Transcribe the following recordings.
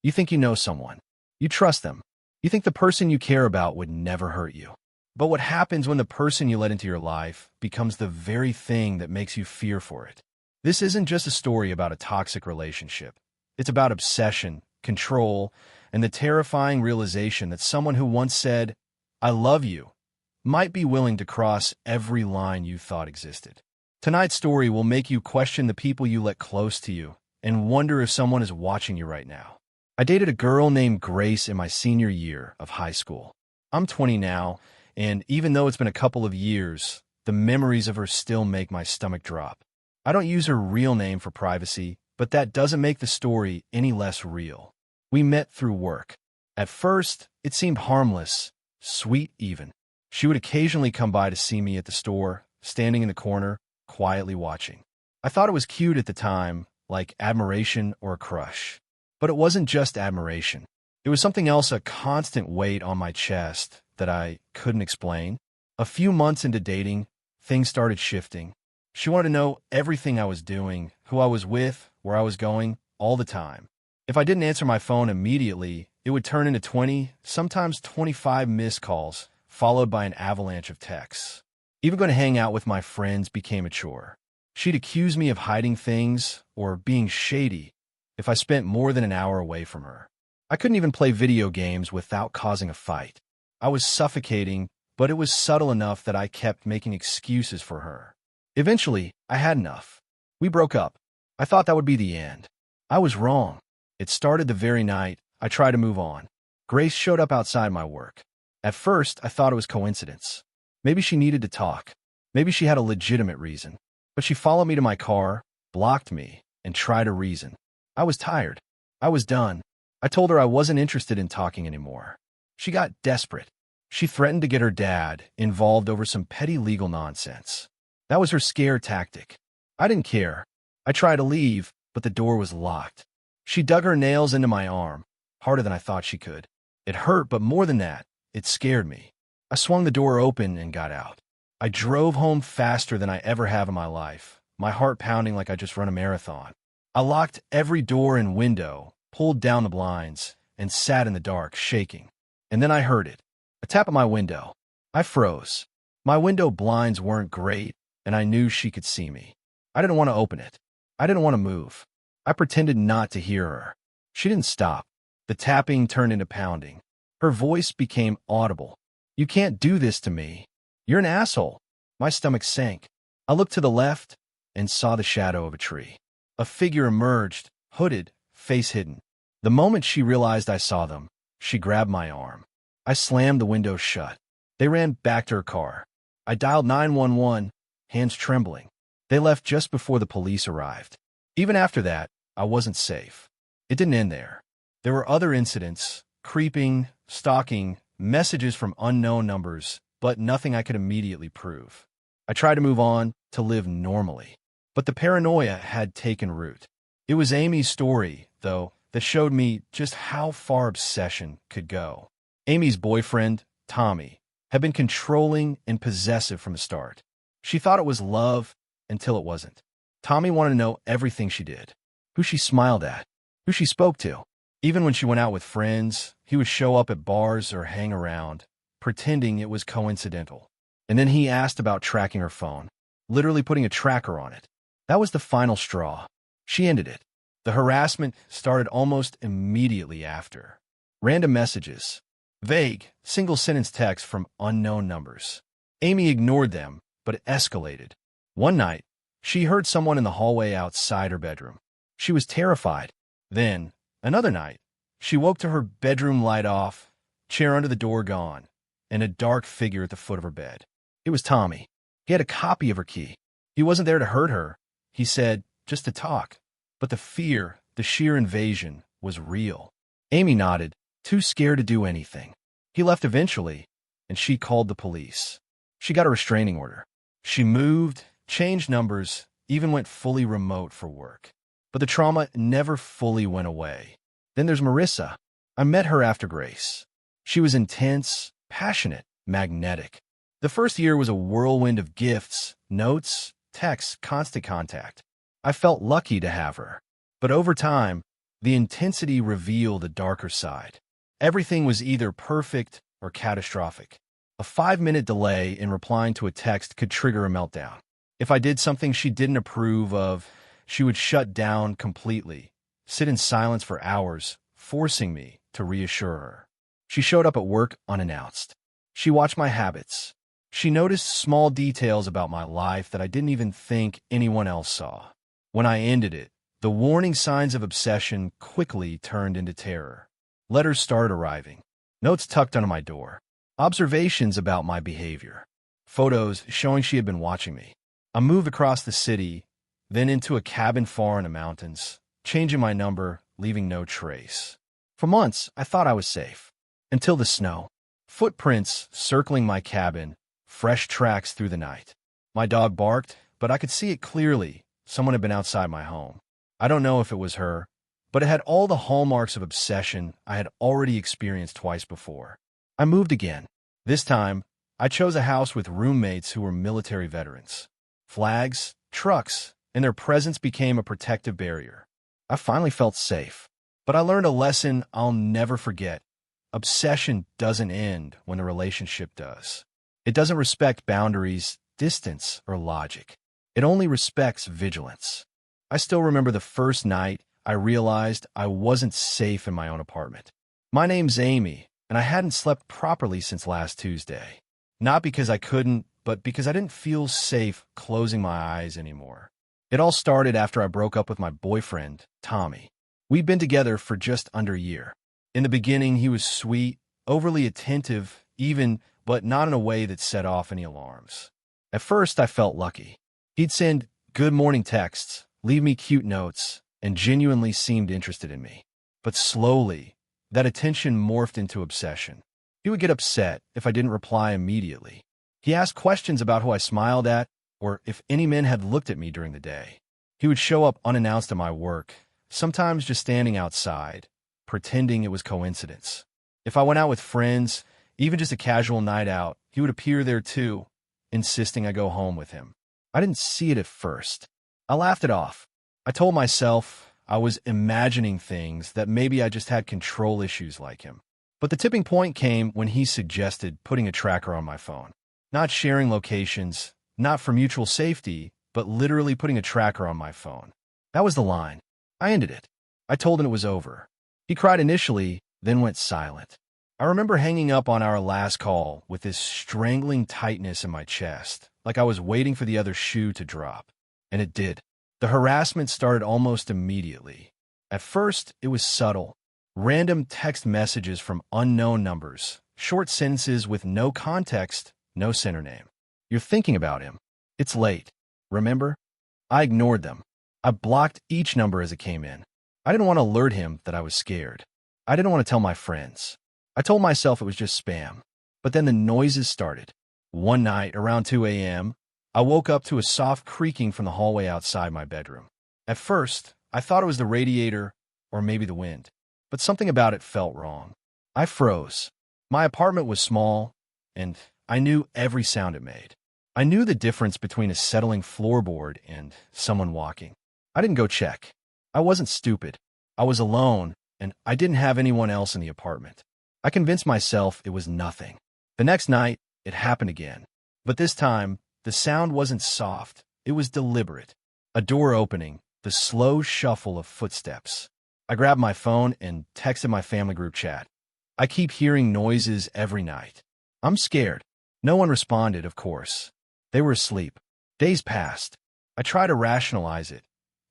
You think you know someone. You trust them. You think the person you care about would never hurt you. But what happens when the person you let into your life becomes the very thing that makes you fear for it? This isn't just a story about a toxic relationship. It's about obsession, control, and the terrifying realization that someone who once said, "I love you," might be willing to cross every line you thought existed. Tonight's story will make you question the people you let close to you and wonder if someone is watching you right now. I dated a girl named Grace in my senior year of high school. I'm 20 now, and even though it's been a couple of years, the memories of her still make my stomach drop. I don't use her real name for privacy, but that doesn't make the story any less real. We met through work. At first, it seemed harmless, sweet even. She would occasionally come by to see me at the store, standing in the corner, quietly watching. I thought it was cute at the time, like admiration or a crush. But it wasn't just admiration. It was something else, a constant weight on my chest that I couldn't explain. A few months into dating, things started shifting. She wanted to know everything I was doing, who I was with, where I was going, all the time. If I didn't answer my phone immediately, it would turn into 20, sometimes 25 missed calls, followed by an avalanche of texts. Even going to hang out with my friends became a chore. She'd accuse me of hiding things or being shady if I spent more than an hour away from her. I couldn't even play video games without causing a fight. I was suffocating, but it was subtle enough that I kept making excuses for her. Eventually, I had enough. We broke up. I thought that would be the end. I was wrong. It started the very night I tried to move on. Grace showed up outside my work. At first, I thought it was coincidence. Maybe she needed to talk. Maybe she had a legitimate reason. But she followed me to my car, blocked me, and tried to reason. I was tired. I was done. I told her I wasn't interested in talking anymore. She got desperate. She threatened to get her dad involved over some petty legal nonsense. That was her scare tactic. I didn't care. I tried to leave, but the door was locked. She dug her nails into my arm, harder than I thought she could. It hurt, but more than that, it scared me. I swung the door open and got out. I drove home faster than I ever have in my life, my heart pounding like I just run a marathon. I locked every door and window, pulled down the blinds, and sat in the dark, shaking. And then I heard it, a tap at my window. I froze. My window blinds weren't great, and I knew she could see me. I didn't want to open it. I didn't want to move. I pretended not to hear her. She didn't stop. The tapping turned into pounding. Her voice became audible. "You can't do this to me. You're an asshole." My stomach sank. I looked to the left and saw the shadow of a tree. A figure emerged, hooded, face hidden. The moment she realized I saw them, she grabbed my arm. I slammed the window shut. They ran back to her car. I dialed 911, hands trembling. They left just before the police arrived. Even after that, I wasn't safe. It didn't end there. There were other incidents, creeping, stalking, messages from unknown numbers, but nothing I could immediately prove. I tried to move on, to live normally. But the paranoia had taken root. It was Amy's story, though, that showed me just how far obsession could go. Amy's boyfriend, Tommy, had been controlling and possessive from the start. She thought it was love until it wasn't. Tommy wanted to know everything she did, who she smiled at, who she spoke to. Even when she went out with friends, he would show up at bars or hang around, pretending it was coincidental. And then he asked about tracking her phone, literally putting a tracker on it. That was the final straw. She ended it. The harassment started almost immediately after. Random messages, vague, single-sentence texts from unknown numbers. Amy ignored them, but it escalated. One night, she heard someone in the hallway outside her bedroom. She was terrified. Then, another night, she woke to her bedroom light off, chair under the door gone, and a dark figure at the foot of her bed. It was Tommy. He had a copy of her key. He wasn't there to hurt her. He said, just to talk. But the fear, the sheer invasion, was real. Amy nodded, too scared to do anything. He left eventually, and she called the police. She got a restraining order. She moved, changed numbers, even went fully remote for work. But the trauma never fully went away. Then there's Marissa. I met her after Grace. She was intense, passionate, magnetic. The first year was a whirlwind of gifts, notes, texts, constant contact. I felt lucky to have her. But over time, The intensity revealed a darker side. Everything was either perfect or catastrophic. A 5-minute delay in replying to a text could trigger a meltdown. If I did something she didn't approve of, she would shut down completely, sit in silence for hours, forcing me to reassure her. She showed up at work unannounced. She watched my habits. She noticed small details about my life that I didn't even think anyone else saw. When I ended it, the warning signs of obsession quickly turned into terror. Letters started arriving. Notes tucked under my door. Observations about my behavior. Photos showing she had been watching me. I moved across the city, then into a cabin far in the mountains, changing my number, leaving no trace. For months, I thought I was safe. Until the snow. Footprints circling my cabin, fresh tracks through the night. My dog barked, but I could see it clearly. Someone had been outside my home. I don't know if it was her, but it had all the hallmarks of obsession I had already experienced twice before. I moved again. This time, I chose a house with roommates who were military veterans. Flags, trucks, and their presence became a protective barrier. I finally felt safe. But I learned a lesson I'll never forget. Obsession doesn't end when the relationship does. It doesn't respect boundaries, distance, or logic. It only respects vigilance. I still remember the first night I realized I wasn't safe in my own apartment. My name's Amy, and I hadn't slept properly since last Tuesday. Not because I couldn't, but because I didn't feel safe closing my eyes anymore. It all started after I broke up with my boyfriend, Tommy. We'd been together for just under a year. In the beginning, he was sweet, overly attentive, even, but not in a way that set off any alarms. At first, I felt lucky. He'd send good morning texts, leave me cute notes, and genuinely seemed interested in me. But slowly, that attention morphed into obsession. He would get upset if I didn't reply immediately. He asked questions about who I smiled at, or if any men had looked at me during the day. He would show up unannounced at my work, sometimes just standing outside, pretending it was coincidence. If I went out with friends, even just a casual night out, he would appear there too, insisting I go home with him. I didn't see it at first. I laughed it off. I told myself I was imagining things, that maybe I just had control issues like him. But the tipping point came when he suggested putting a tracker on my phone. Not sharing locations, not for mutual safety, but literally putting a tracker on my phone. That was the line. I ended it. I told him it was over. He cried initially, then went silent. I remember hanging up on our last call with this strangling tightness in my chest, like I was waiting for the other shoe to drop. And it did. The harassment started almost immediately. At first, it was subtle. Random text messages from unknown numbers, short sentences with no context, no sender name. You're thinking about him. It's late. Remember? I ignored them. I blocked each number as it came in. I didn't want to alert him that I was scared. I didn't want to tell my friends. I told myself it was just spam. But then the noises started. One night, around 2 a.m., I woke up to a soft creaking from the hallway outside my bedroom. At first, I thought it was the radiator or maybe the wind. But something about it felt wrong. I froze. My apartment was small, and I knew every sound it made. I knew the difference between a settling floorboard and someone walking. I didn't go check. I wasn't stupid. I was alone, and I didn't have anyone else in the apartment. I convinced myself it was nothing. The next night, it happened again. But this time, the sound wasn't soft. It was deliberate. A door opening, the slow shuffle of footsteps. I grabbed my phone and texted my family group chat. I keep hearing noises every night. I'm scared. No one responded, of course. They were asleep. Days passed. I tried to rationalize it.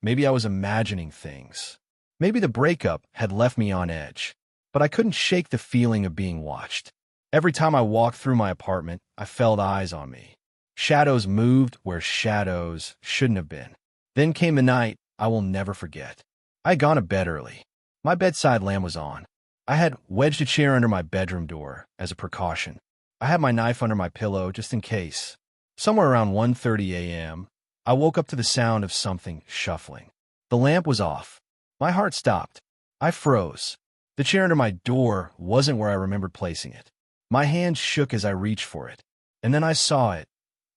Maybe I was imagining things. Maybe the breakup had left me on edge. But I couldn't shake the feeling of being watched. Every time I walked through my apartment, I felt eyes on me. Shadows moved where shadows shouldn't have been. Then came the night I will never forget. I had gone to bed early. My bedside lamp was on. I had wedged a chair under my bedroom door as a precaution. I had my knife under my pillow just in case. Somewhere around 1:30 a.m., I woke up to the sound of something shuffling. The lamp was off. My heart stopped. I froze. The chair under my door wasn't where I remembered placing it. My hand shook as I reached for it. And then I saw it,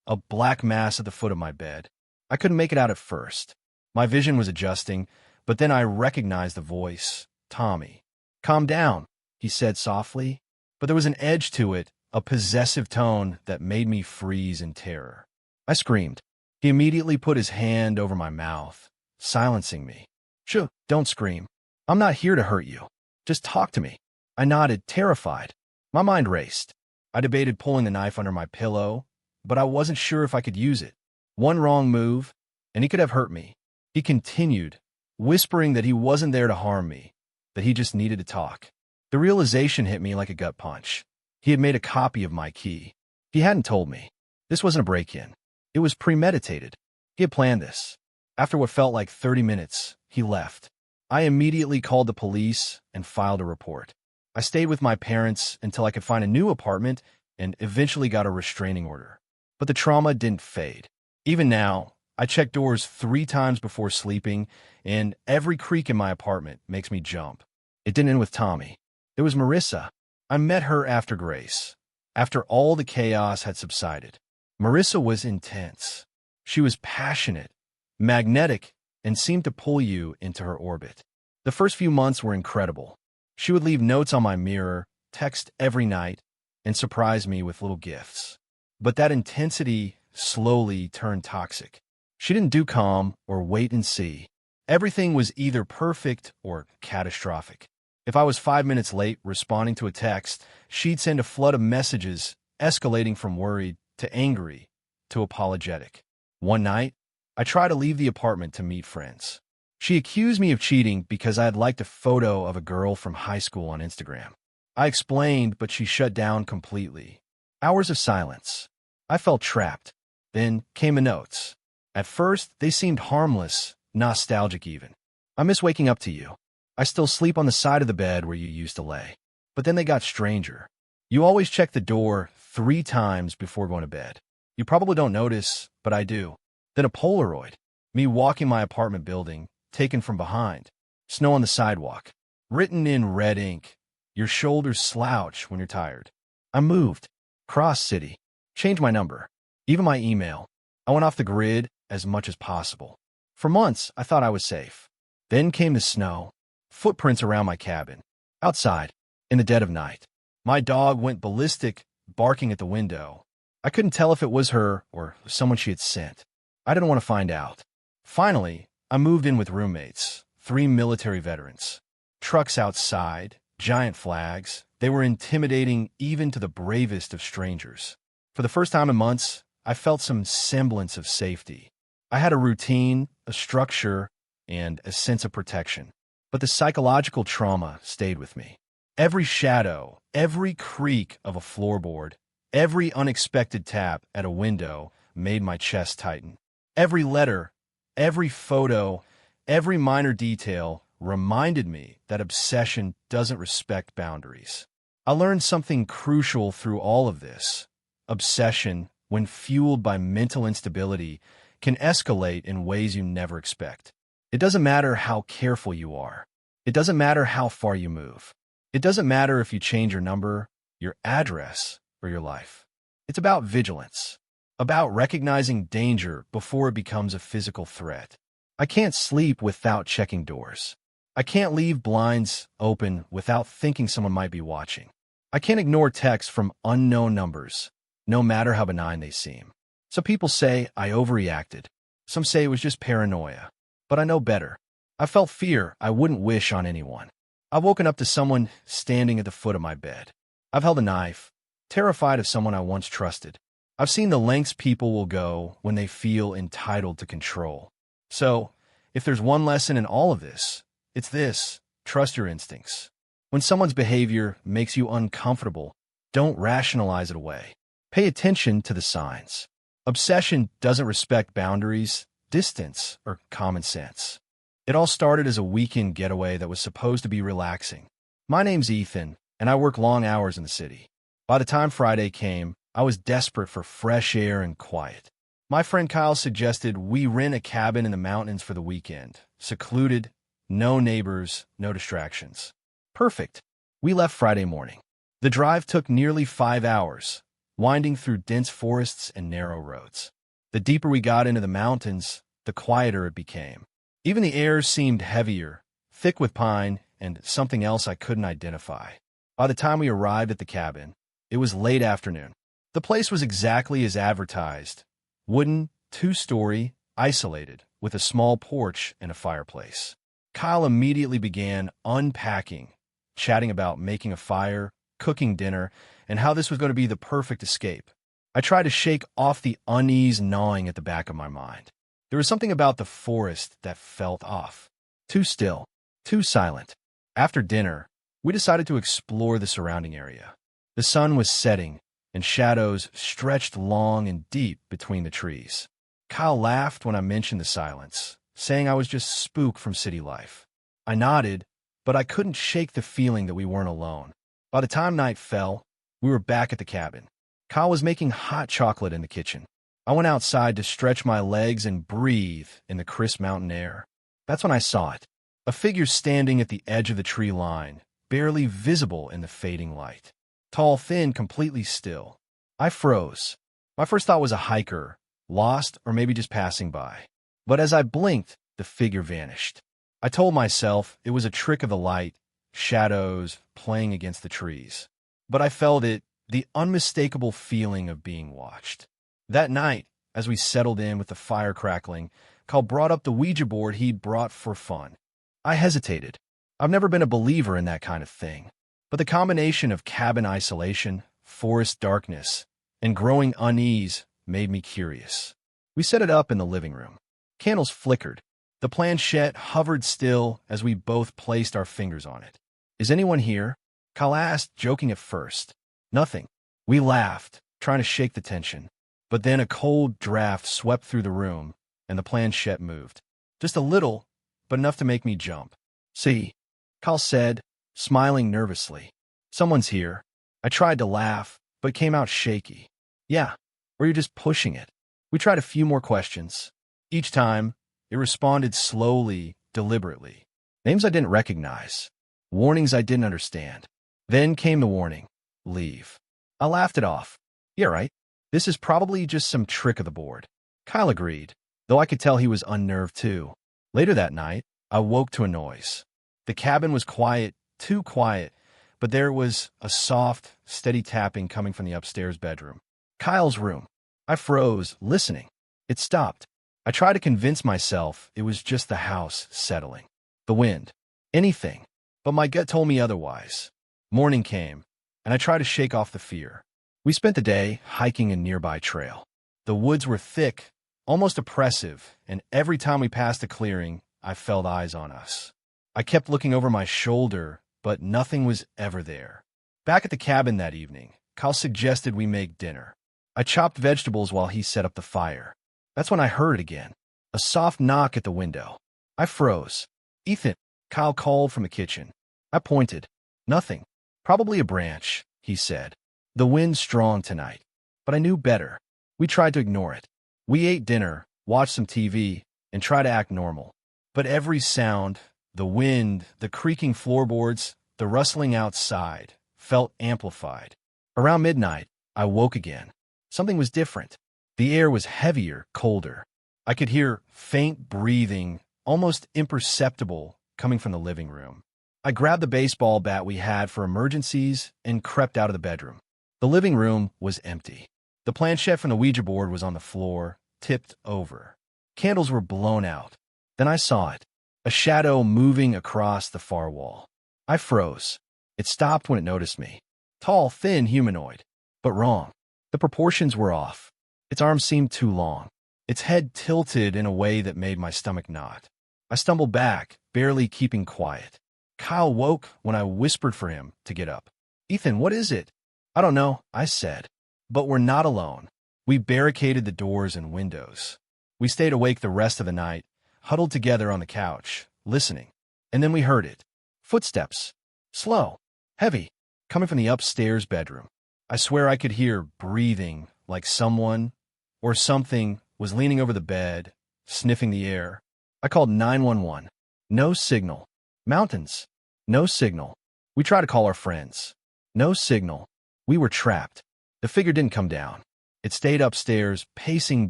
a black mass at the foot of my bed. I couldn't make it out at first. My vision was adjusting, But then I recognized the voice. Tommy. Calm down, he said softly, but there was an edge to it, a possessive tone that made me freeze in terror. I screamed. He immediately put his hand over my mouth, silencing me. Shh, don't scream. I'm not here to hurt you. Just talk to me. I nodded, terrified. My mind raced. I debated pulling the knife under my pillow, but I wasn't sure if I could use it. One wrong move, and he could have hurt me. He continued, whispering that he wasn't there to harm me, that he just needed to talk. The realization hit me like a gut punch. He had made a copy of my key. He hadn't told me. This wasn't a break-in. It was premeditated. He had planned this. After what felt like 30 minutes, he left. I immediately called the police and filed a report. I stayed with my parents until I could find a new apartment and eventually got a restraining order. But the trauma didn't fade. Even now, I check doors 3 times before sleeping, and every creak in my apartment makes me jump. It didn't end with Tommy. It was Marissa. I met her after Grace, after all the chaos had subsided. Marissa was intense. She was passionate, magnetic, and seemed to pull you into her orbit. The first few months were incredible. She would leave notes on my mirror, text every night, and surprise me with little gifts. But that intensity slowly turned toxic. She didn't do calm or wait and see. Everything was either perfect or catastrophic. If I was 5 minutes late responding to a text, she'd send a flood of messages, escalating from worried to angry to apologetic. One night, I tried to leave the apartment to meet friends. She accused me of cheating because I had liked a photo of a girl from high school on Instagram. I explained, but she shut down completely. Hours of silence. I felt trapped. Then came the notes. At first, they seemed harmless, nostalgic even. I miss waking up to you. I still sleep on the side of the bed where you used to lay. But then they got stranger. You always check the door 3 times before going to bed. You probably don't notice, but I do. Then a Polaroid. Me walking my apartment building, taken from behind. Snow on the sidewalk. Written in red ink. Your shoulders slouch when you're tired. I moved. Cross city. Changed my number. Even my email. I went off the grid as much as possible. For months, I thought I was safe. Then came the snow. Footprints around my cabin. Outside. In the dead of night. My dog went ballistic, barking at the window. I couldn't tell if it was her or someone she had sent. I didn't want to find out. Finally, I moved in with roommates, 3 military veterans. Trucks outside, giant flags. They were intimidating even to the bravest of strangers. For the first time in months, I felt some semblance of safety. I had a routine, a structure, and a sense of protection. But the psychological trauma stayed with me. Every shadow, every creak of a floorboard, every unexpected tap at a window made my chest tighten. Every letter, every photo, every minor detail reminded me that obsession doesn't respect boundaries. I learned something crucial through all of this. Obsession, when fueled by mental instability, can escalate in ways you never expect. It doesn't matter how careful you are. It doesn't matter how far you move. It doesn't matter if you change your number, your address, or your life. It's about vigilance, about recognizing danger before it becomes a physical threat. I can't sleep without checking doors. I can't leave blinds open without thinking someone might be watching. I can't ignore texts from unknown numbers, no matter how benign they seem. Some people say I overreacted. Some say it was just paranoia. But I know better. I felt fear I wouldn't wish on anyone. I've woken up to someone standing at the foot of my bed. I've held a knife, terrified of someone I once trusted. I've seen the lengths people will go when they feel entitled to control. So, if there's one lesson in all of this, it's this: trust your instincts. When someone's behavior makes you uncomfortable, don't rationalize it away. Pay attention to the signs. Obsession doesn't respect boundaries, distance, or common sense. It all started as a weekend getaway that was supposed to be relaxing. My name's Ethan, and I work long hours in the city. By the time Friday came, I was desperate for fresh air and quiet. My friend Kyle suggested we rent a cabin in the mountains for the weekend. Secluded, no neighbors, no distractions. Perfect. We left Friday morning. The drive took nearly 5 hours, winding through dense forests and narrow roads. The deeper we got into the mountains, the quieter it became. Even the air seemed heavier, thick with pine and something else I couldn't identify. By the time we arrived at the cabin, it was late afternoon. The place was exactly as advertised. Wooden, two-story, isolated, with a small porch and a fireplace. Kyle immediately began unpacking, chatting about making a fire, cooking dinner, and how this was going to be the perfect escape. I tried to shake off the unease gnawing at the back of my mind. There was something about the forest that felt off. Too still, too silent. After dinner, we decided to explore the surrounding area. The sun was setting, and shadows stretched long and deep between the trees. Kyle laughed when I mentioned the silence, saying I was just spooked from city life. I nodded, but I couldn't shake the feeling that we weren't alone. By the time night fell, we were back at the cabin. Kyle was making hot chocolate in the kitchen. I went outside to stretch my legs and breathe in the crisp mountain air. That's when I saw it. A figure standing at the edge of the tree line, barely visible in the fading light. Tall, thin, completely still. I froze. My first thought was a hiker, lost or maybe just passing by. But as I blinked, the figure vanished. I told myself it was a trick of the light, shadows playing against the trees. But I felt it, the unmistakable feeling of being watched. That night, as we settled in with the fire crackling, Kyle brought up the Ouija board he'd brought for fun. I hesitated. I've never been a believer in that kind of thing. But the combination of cabin isolation, forest darkness, and growing unease made me curious. We set it up in the living room. Candles flickered. The planchette hovered still as we both placed our fingers on it. "Is anyone here?" Kyle asked, joking at first. Nothing. We laughed, trying to shake the tension. But then a cold draft swept through the room, and the planchette moved. Just a little, but enough to make me jump. "See," Kyle said, smiling nervously. "Someone's here." I tried to laugh, but came out shaky. "Yeah, or you're just pushing it." We tried a few more questions. Each time, it responded slowly, deliberately. Names I didn't recognize. Warnings I didn't understand. Then came the warning. Leave. I laughed it off. "Yeah, right. This is probably just some trick of the board." Kyle agreed, though I could tell he was unnerved too. Later that night, I woke to a noise. The cabin was quiet, too quiet, but there was a soft, steady tapping coming from the upstairs bedroom. Kyle's room. I froze, listening. It stopped. I tried to convince myself it was just the house settling. The wind. Anything. But my gut told me otherwise. Morning came, and I tried to shake off the fear. We spent the day hiking a nearby trail. The woods were thick, almost oppressive, and every time we passed a clearing, I felt eyes on us. I kept looking over my shoulder, but nothing was ever there. Back at the cabin that evening, Kyle suggested we make dinner. I chopped vegetables while he set up the fire. That's when I heard it again. A soft knock at the window. I froze. "Ethan," Kyle called from the kitchen. I pointed. "Nothing. Probably a branch," he said. "The wind's strong tonight." But I knew better. We tried to ignore it. We ate dinner, watched some TV, and tried to act normal. But every sound, the wind, the creaking floorboards, the rustling outside, felt amplified. Around midnight, I woke again. Something was different. The air was heavier, colder. I could hear faint breathing, almost imperceptible, coming from the living room. I grabbed the baseball bat we had for emergencies and crept out of the bedroom. The living room was empty. The planchette from the Ouija board was on the floor, tipped over. Candles were blown out. Then I saw it, a shadow moving across the far wall. I froze. It stopped when it noticed me. Tall, thin humanoid. But wrong. The proportions were off. Its arms seemed too long. Its head tilted in a way that made my stomach knot. I stumbled back, barely keeping quiet. Kyle woke when I whispered for him to get up. "Ethan, what is it?" "I don't know," I said. But we're not alone. We barricaded the doors and windows. We stayed awake the rest of the night, huddled together on the couch, listening. And then we heard it. Footsteps. Slow. Heavy. Coming from the upstairs bedroom. I swear I could hear breathing, like someone or something was leaning over the bed, sniffing the air. I called 911. No signal. Mountains. No signal. We tried to call our friends. No signal. We were trapped. The figure didn't come down. It stayed upstairs, pacing,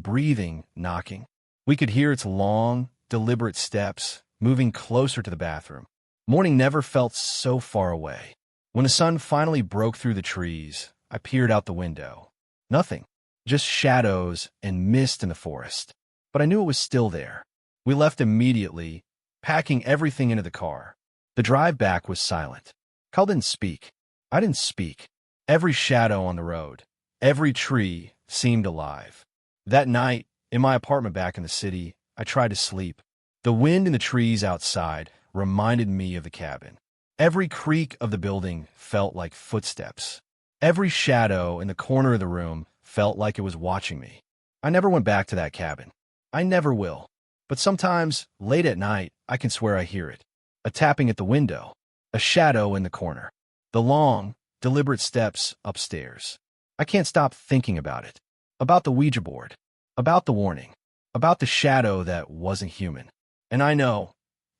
breathing, knocking. We could hear its long, deliberate steps, moving closer to the bathroom. Morning never felt so far away. When the sun finally broke through the trees, I peered out the window. Nothing. Just shadows and mist in the forest. But I knew it was still there. We left immediately, packing everything into the car. The drive back was silent. Kyle didn't speak. I didn't speak. Every shadow on the road, every tree seemed alive. That night, in my apartment back in the city, I tried to sleep. The wind in the trees outside reminded me of the cabin. Every creak of the building felt like footsteps. Every shadow in the corner of the room felt like it was watching me. I never went back to that cabin. I never will. But sometimes, late at night, I can swear I hear it. A tapping at the window. A shadow in the corner. The long, deliberate steps upstairs. I can't stop thinking about it. About the Ouija board. About the warning. About the shadow that wasn't human. And I know,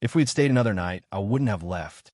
if we'd stayed another night, I wouldn't have left.